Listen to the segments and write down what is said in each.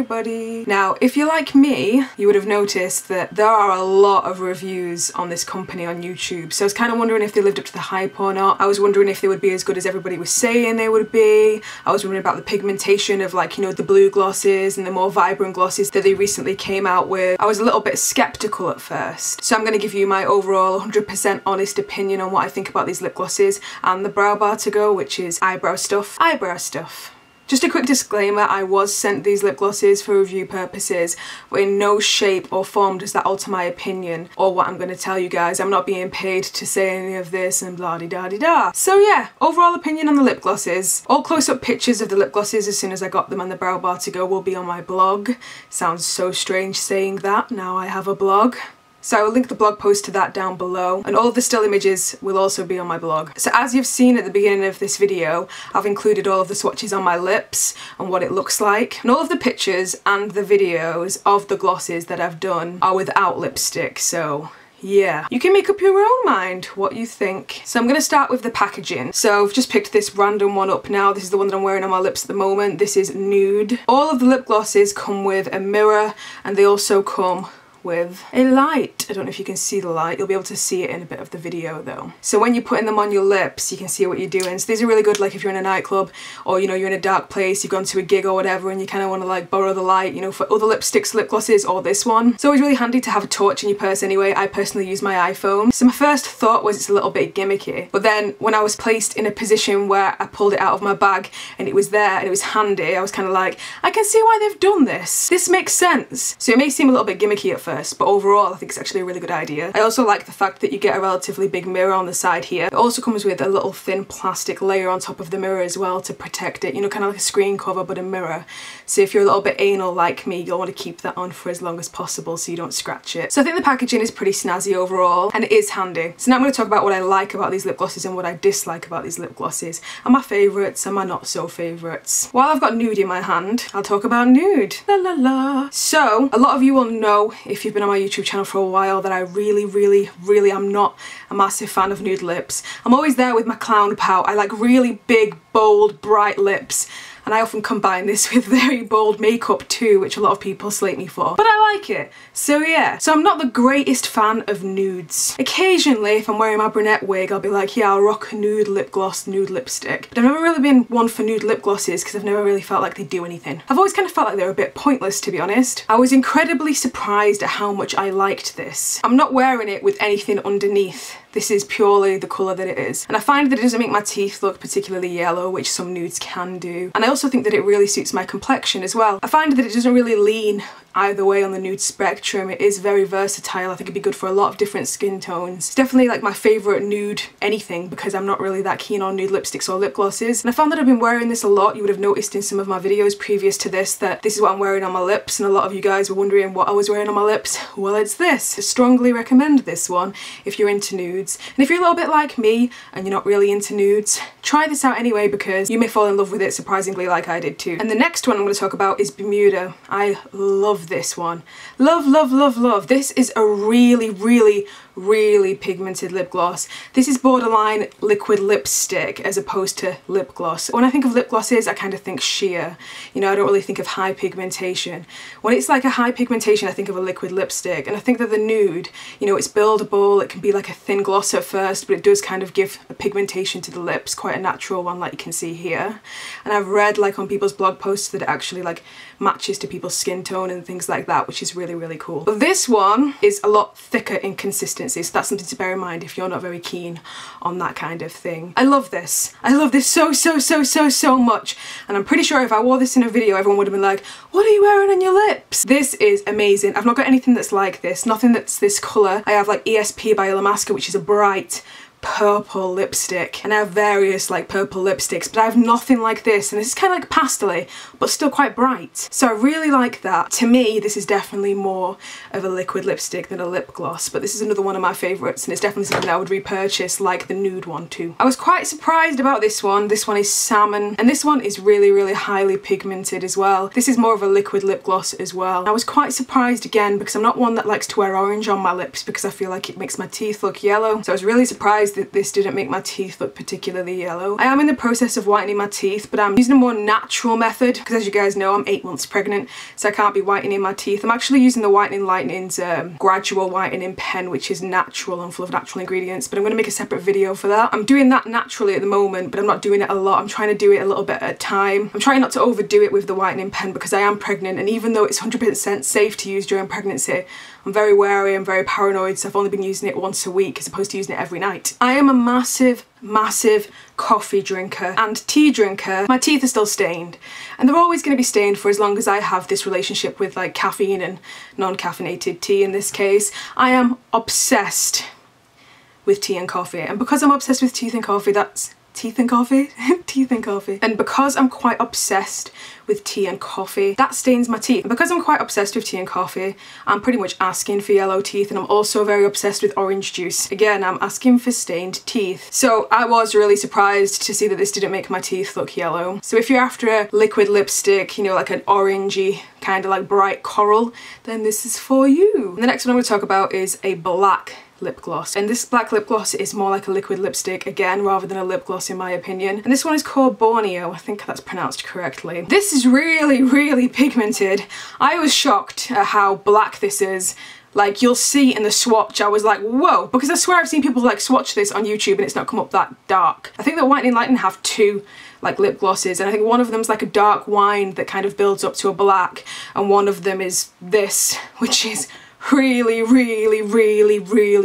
everybody. Now, if you're like me, you would have noticed that there are a lot of reviews on this company on YouTube. So I was kind of wondering if they lived up to the hype or not. I was wondering if they would be as good as everybody was saying they would be. I was wondering about the pigmentation of, like, you know, the blue glosses and the more vibrant glosses that they recently came out with. I was a little bit skeptical at first. So I'm going to give you my overall 100% honest opinion on what I think about these lip glosses and the brow bar to go, which is eyebrow stuff. Eyebrow stuff. Just a quick disclaimer, I was sent these lip glosses for review purposes, but in no shape or form does that alter my opinion or what I'm going to tell you guys. I'm not being paid to say any of this and blah-de-da-de-da. So yeah, overall opinion on the lip glosses. All close-up pictures of the lip glosses as soon as I got them on the brow bar to go will be on my blog. Sounds so strange saying that, now I have a blog. So I will link the blog post to that down below, and all of the still images will also be on my blog. So as you've seen at the beginning of this video, I've included all of the swatches on my lips and what it looks like. And all of the pictures and the videos of the glosses that I've done are without lipstick, so yeah. You can make up your own mind what you think. So I'm going to start with the packaging. So I've just picked this random one up now. This is the one that I'm wearing on my lips at the moment. This is nude. All of the lip glosses come with a mirror, and they also come with a light. I don't know if you can see the light. You'll be able to see it in a bit of the video though. So when you're putting them on your lips, you can see what you're doing. So these are really good, like if you're in a nightclub or, you know, you're in a dark place, you've gone to a gig or whatever and you kind of want to like borrow the light, you know, for other lipsticks, lip glosses, or this one. It's always really handy to have a torch in your purse anyway. I personally use my iPhone. So my first thought was it's a little bit gimmicky. But then when I was placed in a position where I pulled it out of my bag and it was there and it was handy, I was kind of like, I can see why they've done this. This makes sense. So it may seem a little bit gimmicky at first, but overall I think it's actually a really good idea. I also like the fact that you get a relatively big mirror on the side here. It also comes with a little thin plastic layer on top of the mirror as well to protect it, you know, kind of like a screen cover but a mirror. So if you're a little bit anal like me, you'll want to keep that on for as long as possible so you don't scratch it. So I think the packaging is pretty snazzy overall and it is handy. So now I'm going to talk about what I like about these lip glosses and what I dislike about these lip glosses, and my favourites and my not so favourites. While I've got nude in my hand, I'll talk about nude. La la la. So a lot of you will know, if you've been on my YouTube channel for a while, that I really am not a massive fan of nude lips. I'm always there with my clown pout. I like really big, bold, bright lips. And I often combine this with very bold makeup too, which a lot of people slate me for. But I like it. So yeah. So I'm not the greatest fan of nudes. Occasionally, if I'm wearing my brunette wig, I'll be like, yeah, I'll rock a nude lip gloss, nude lipstick. But I've never really been one for nude lip glosses because I've never really felt like they do anything. I've always kind of felt like they're a bit pointless, to be honest. I was incredibly surprised at how much I liked this. I'm not wearing it with anything underneath. This is purely the colour that it is. And I find that it doesn't make my teeth look particularly yellow, which some nudes can do. And I also think that it really suits my complexion as well. I find that it doesn't really lean either way on the nude spectrum. It is very versatile. I think it'd be good for a lot of different skin tones. It's definitely like my favourite nude anything because I'm not really that keen on nude lipsticks or lip glosses. And I found that I've been wearing this a lot. You would have noticed in some of my videos previous to this that this is what I'm wearing on my lips, and a lot of you guys were wondering what I was wearing on my lips. Well, it's this. I strongly recommend this one if you're into nudes. And if you're a little bit like me and you're not really into nudes, try this out anyway because you may fall in love with it surprisingly like I did too. And the next one I'm going to talk about is Bermuda. I love this one. Love, love, love, love. This is a really pigmented lip gloss. This is borderline liquid lipstick as opposed to lip gloss. When I think of lip glosses, I kind of think sheer. You know, I don't really think of high pigmentation. When it's like a high pigmentation, I think of a liquid lipstick. And I think that the nude, you know, it's buildable. It can be like a thin gloss at first, but it does kind of give a pigmentation to the lips, quite a natural one like you can see here. And I've read like on people's blog posts that it actually like matches to people's skin tone and things like that, which is really cool. But this one is a lot thicker in consistency, so that's something to bear in mind if you're not very keen on that kind of thing. I love this. I love this so much, and I'm pretty sure if I wore this in a video everyone would have been like, what are you wearing on your lips? This is amazing. I've not got anything that's like this, nothing that's this colour. I have like ESP by La Masca, which is a bright purple lipstick, and I have various like purple lipsticks, but I have nothing like this, and this is kind of like pastel-y but still quite bright, so I really like that. To me this is definitely more of a liquid lipstick than a lip gloss, but this is another one of my favourites and it's definitely something that I would repurchase, like the nude one too. I was quite surprised about this one. This one is salmon, and this one is really highly pigmented as well. This is more of a liquid lip gloss as well. I was quite surprised again because I'm not one that likes to wear orange on my lips because I feel like it makes my teeth look yellow, so I was really surprised that this didn't make my teeth look particularly yellow. I am in the process of whitening my teeth, but I'm using a more natural method because, as you guys know, I'm 8 months pregnant, so I can't be whitening my teeth. I'm actually using the Whitening Lightning's gradual whitening pen, which is natural and full of natural ingredients, but I'm going to make a separate video for that. I'm doing that naturally at the moment, but I'm not doing it a lot. I'm trying to do it a little bit at a time. I'm trying not to overdo it with the whitening pen because I am pregnant, and even though it's 100% safe to use during pregnancy, I'm very wary and very paranoid, so I've only been using it once a week as opposed to using it every night. I am a massive coffee drinker and tea drinker. My teeth are still stained, and they're always going to be stained for as long as I have this relationship with like caffeine and non-caffeinated tea in this case. I am obsessed with tea and coffee, and because I'm obsessed with teeth and coffee, that's teeth and coffee? Teeth and coffee. And because I'm quite obsessed with tea and coffee, that stains my teeth. And because I'm quite obsessed with tea and coffee, I'm pretty much asking for yellow teeth, and I'm also very obsessed with orange juice. Again, I'm asking for stained teeth. So I was really surprised to see that this didn't make my teeth look yellow. So if you're after a liquid lipstick, you know, like an orangey, kind of like bright coral, then this is for you. And the next one I'm going to talk about is a black lip gloss, and this black lip gloss is more like a liquid lipstick again rather than a lip gloss in my opinion, and this one is called Borneo. I think that's pronounced correctly. This is really pigmented. I was shocked at how black this is. Like, you'll see in the swatch, I was like, whoa, because I swear I've seen people like swatch this on YouTube and it's not come up that dark. I think that Whitening Lightning have two like lip glosses, and I think one of them's like a dark wine that kind of builds up to a black, and one of them is this, which is really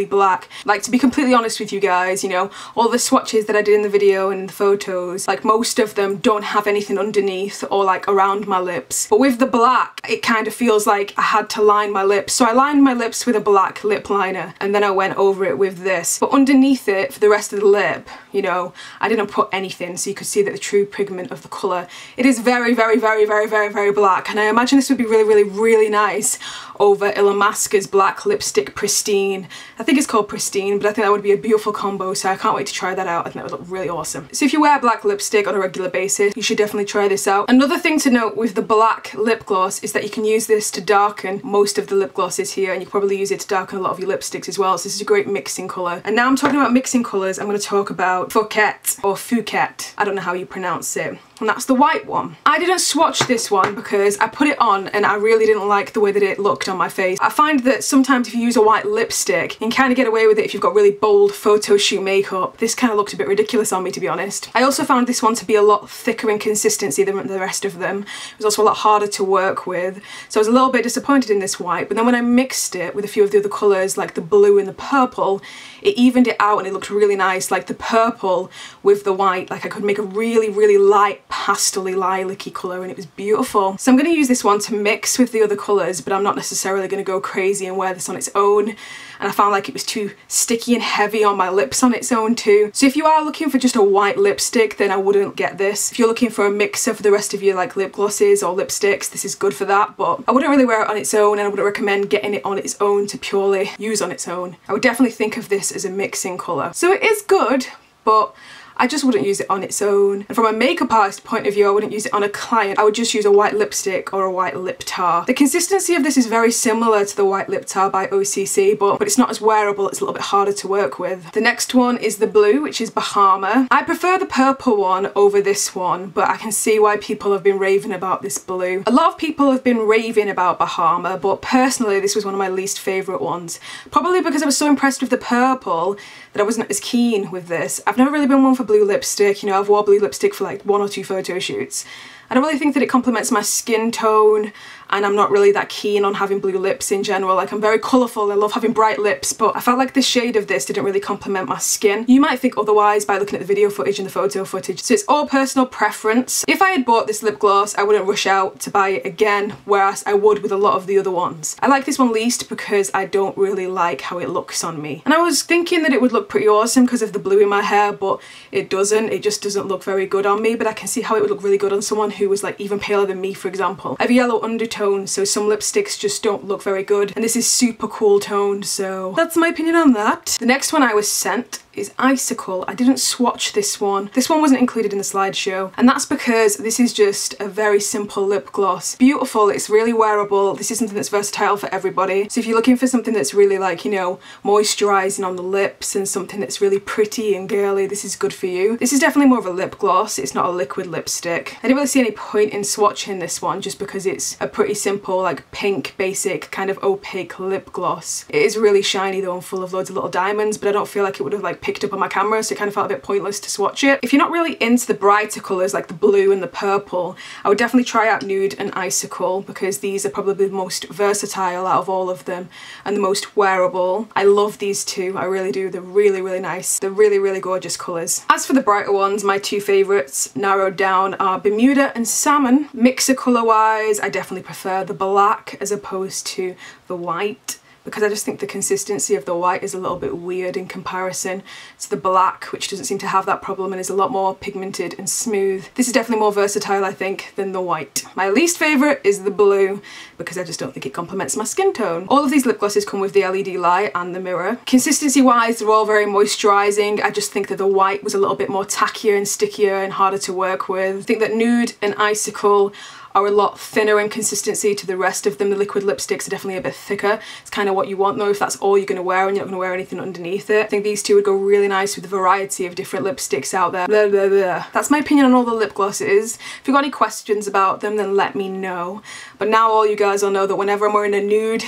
black. Like, to be completely honest with you guys, you know, all the swatches that I did in the video and the photos, like most of them don't have anything underneath or like around my lips, but with the black it kind of feels like I had to line my lips, so I lined my lips with a black lip liner and then I went over it with this, but underneath it for the rest of the lip, you know, I didn't put anything, so you could see that the true pigment of the colour, it is very black, and I imagine this would be really nice over Illamasqua's black lipstick Pristine. I think it's called Pristine, but I think that would be a beautiful combo, so I can't wait to try that out. I think that would look really awesome. So if you wear black lipstick on a regular basis, you should definitely try this out. Another thing to note with the black lip gloss is that you can use this to darken most of the lip glosses here, and you can probably use it to darken a lot of your lipsticks as well, so this is a great mixing colour. And now I'm talking about mixing colours, I'm going to talk about Fouquet, or Fouquet, I don't know how you pronounce it, and that's the white one. I didn't swatch this one because I put it on and I really didn't like the way that it looked on my face. I find that sometimes if you use a white lipstick, you can kind of get away with it if you've got really bold photo shoot makeup. This kind of looked a bit ridiculous on me, to be honest. I also found this one to be a lot thicker in consistency than the rest of them. It was also a lot harder to work with, so I was a little bit disappointed in this white, but then when I mixed it with a few of the other colours like the blue and the purple, it evened it out and it looked really nice. Like the purple with the white, like I could make a really light pastel-y lilac-y colour, and it was beautiful. So I'm going to use this one to mix with the other colours, but I'm not necessarily going to go crazy and wear this on its own, and I found like it was too sticky and heavy on my lips on its own too. So if you are looking for just a white lipstick, then I wouldn't get this. If you're looking for a mixer for the rest of your like lip glosses or lipsticks, this is good for that, but I wouldn't really wear it on its own, and I wouldn't recommend getting it on its own to purely use on its own. I would definitely think of this as a mixing colour. So it is good, but I just wouldn't use it on its own. And from a makeup artist point of view, I wouldn't use it on a client. I would just use a white lipstick or a white lip tar. The consistency of this is very similar to the white lip tar by OCC, but it's not as wearable, it's a little bit harder to work with. The next one is the blue, which is Bahama. I prefer the purple one over this one, but I can see why people have been raving about this blue. A lot of people have been raving about Bahama, but personally this was one of my least favourite ones. Probably because I was so impressed with the purple that I wasn't as keen with this. I've never really been one for blue lipstick, you know, I've worn blue lipstick for like 1 or 2 photo shoots. I don't really think that it complements my skin tone, and I'm not really that keen on having blue lips in general. Like, I'm very colourful, I love having bright lips, but I felt like the shade of this didn't really complement my skin. You might think otherwise by looking at the video footage and the photo footage, so it's all personal preference. If I had bought this lip gloss, I wouldn't rush out to buy it again, whereas I would with a lot of the other ones. I like this one least because I don't really like how it looks on me. And I was thinking that it would look pretty awesome because of the blue in my hair, but it doesn't. It just doesn't look very good on me, but I can see how it would look really good on someone who was like even paler than me, for example. I have a yellow undertone, so some lipsticks just don't look very good, and this is super cool toned, so that's my opinion on that. The next one I was sent is Icicle. I didn't swatch this one. This one wasn't included in the slideshow, and that's because this is just a very simple lip gloss. Beautiful, it's really wearable. This is something that's versatile for everybody. So if you're looking for something that's really like, you know, moisturising on the lips and something that's really pretty and girly, this is good for you. This is definitely more of a lip gloss. It's not a liquid lipstick. I didn't really see any point in swatching this one just because it's a pretty simple, like pink, basic, kind of opaque lip gloss. It is really shiny though and full of loads of little diamonds, but I don't feel like it would have like picked up on my camera, so it kind of felt a bit pointless to swatch it. If you're not really into the brighter colours like the blue and the purple, I would definitely try out Nude and Icicle because these are probably the most versatile out of all of them and the most wearable. I love these two, I really do. They're really, really nice. They're really, really gorgeous colours. As for the brighter ones, my two favourites narrowed down are Bermuda and Salmon. Mixer colour wise, I definitely prefer the black as opposed to the white, because I just think the consistency of the white is a little bit weird in comparison to the black, which doesn't seem to have that problem and is a lot more pigmented and smooth. This is definitely more versatile, I think, than the white. My least favourite is the blue, because I just don't think it complements my skin tone. All of these lip glosses come with the LED light and the mirror. Consistency wise, they're all very moisturising. I just think that the white was a little bit more tackier and stickier and harder to work with. I think that Nude and Icicle are a lot thinner in consistency to the rest of them. The liquid lipsticks are definitely a bit thicker. It's kind of what you want though if that's all you're going to wear and you're not going to wear anything underneath it. I think these two would go really nice with the variety of different lipsticks out there. Blah, blah, blah. That's my opinion on all the lip glosses. If you've got any questions about them, then let me know. But now all you guys will know that whenever I'm wearing a nude,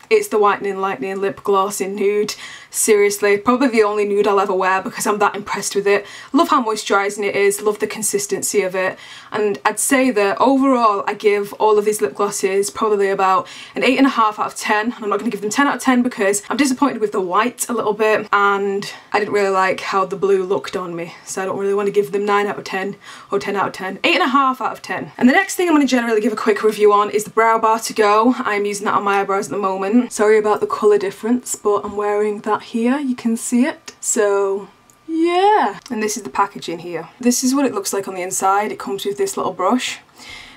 it's the Whitening Lightning lip gloss in Nude. Seriously, probably the only nude I'll ever wear because I'm that impressed with it. Love how moisturising it is, love the consistency of it, and I'd say that overall I give all of these lip glosses probably about an 8.5 out of 10. I'm not going to give them 10 out of 10 because I'm disappointed with the white a little bit and I didn't really like how the blue looked on me, so I don't really want to give them 9 out of 10 or 10 out of 10. 8.5 out of 10. And the next thing I'm going to generally give a quick review on is the Brow Bar To Go. I'm using that on my eyebrows at the moment. Sorry about the colour difference, but I'm wearing that here, you can see it. So yeah, and this is the packaging here. This is what it looks like on the inside. It comes with this little brush,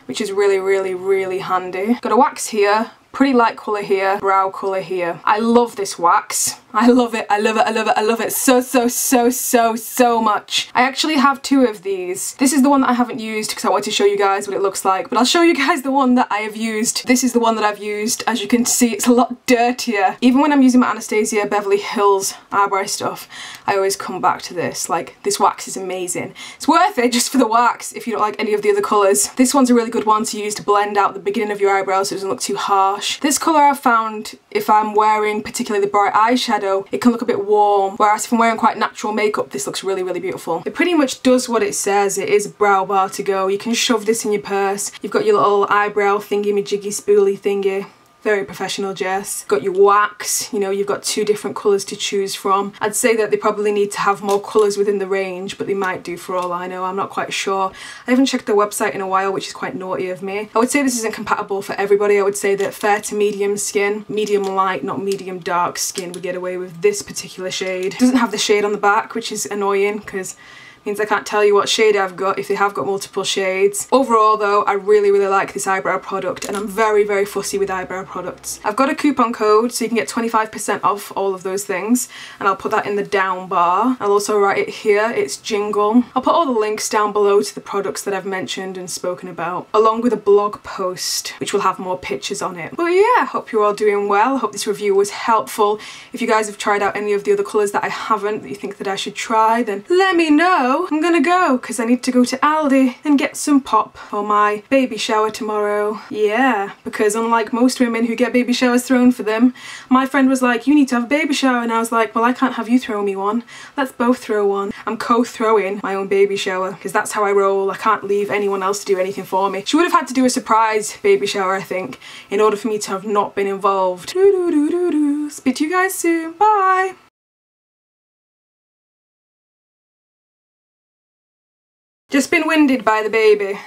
which is really, really, really handy. Got a wax here, pretty light colour here, brow colour here. I love this wax. I love it, I love it, I love it, I love it so, so, so, so, so much. I actually have 2 of these. This is the one that I haven't used because I wanted to show you guys what it looks like, but I'll show you guys the one that I have used. This is the one that I've used. As you can see, it's a lot dirtier. Even when I'm using my Anastasia Beverly Hills eyebrow stuff, I always come back to this. Like, this wax is amazing. It's worth it just for the wax if you don't like any of the other colours. This one's a really good one to use to blend out the beginning of your eyebrows so it doesn't look too harsh. This colour I've found, if I'm wearing particularly the bright eyeshadow, it can look a bit warm, whereas if I'm wearing quite natural makeup, this looks really, really beautiful. It pretty much does what it says. It is a Brow Bar To Go. You can shove this in your purse. You've got your little eyebrow thingy, my jiggy spoolie thingy. Very professional, Jess. Got your wax, you know, you've got 2 different colours to choose from. I'd say that they probably need to have more colours within the range, but they might do for all I know. I'm not quite sure. I haven't checked their website in a while, which is quite naughty of me. I would say this isn't compatible for everybody. I would say that fair to medium skin, medium light, not medium dark skin would get away with this particular shade. It doesn't have the shade on the back, which is annoying because means I can't tell you what shade I've got if they have got multiple shades. Overall though, I really, really like this eyebrow product and I'm very, very fussy with eyebrow products. I've got a coupon code so you can get 25% off all of those things and I'll put that in the down bar. I'll also write it here, it's Jingle. I'll put all the links down below to the products that I've mentioned and spoken about, along with a blog post which will have more pictures on it. But yeah, I hope you're all doing well. I hope this review was helpful. If you guys have tried out any of the other colours that I haven't that you think that I should try, then let me know. I'm gonna go because I need to go to Aldi and get some pop for my baby shower tomorrow. Yeah, because unlike most women who get baby showers thrown for them, my friend was like, you need to have a baby shower, and I was like, well, I can't have you throw me one. Let's both throw one. I'm co-throwing my own baby shower because that's how I roll. I can't leave anyone else to do anything for me. She would have had to do a surprise baby shower, I think, in order for me to have not been involved. Speak to you guys soon. Bye. Just been winded by the baby.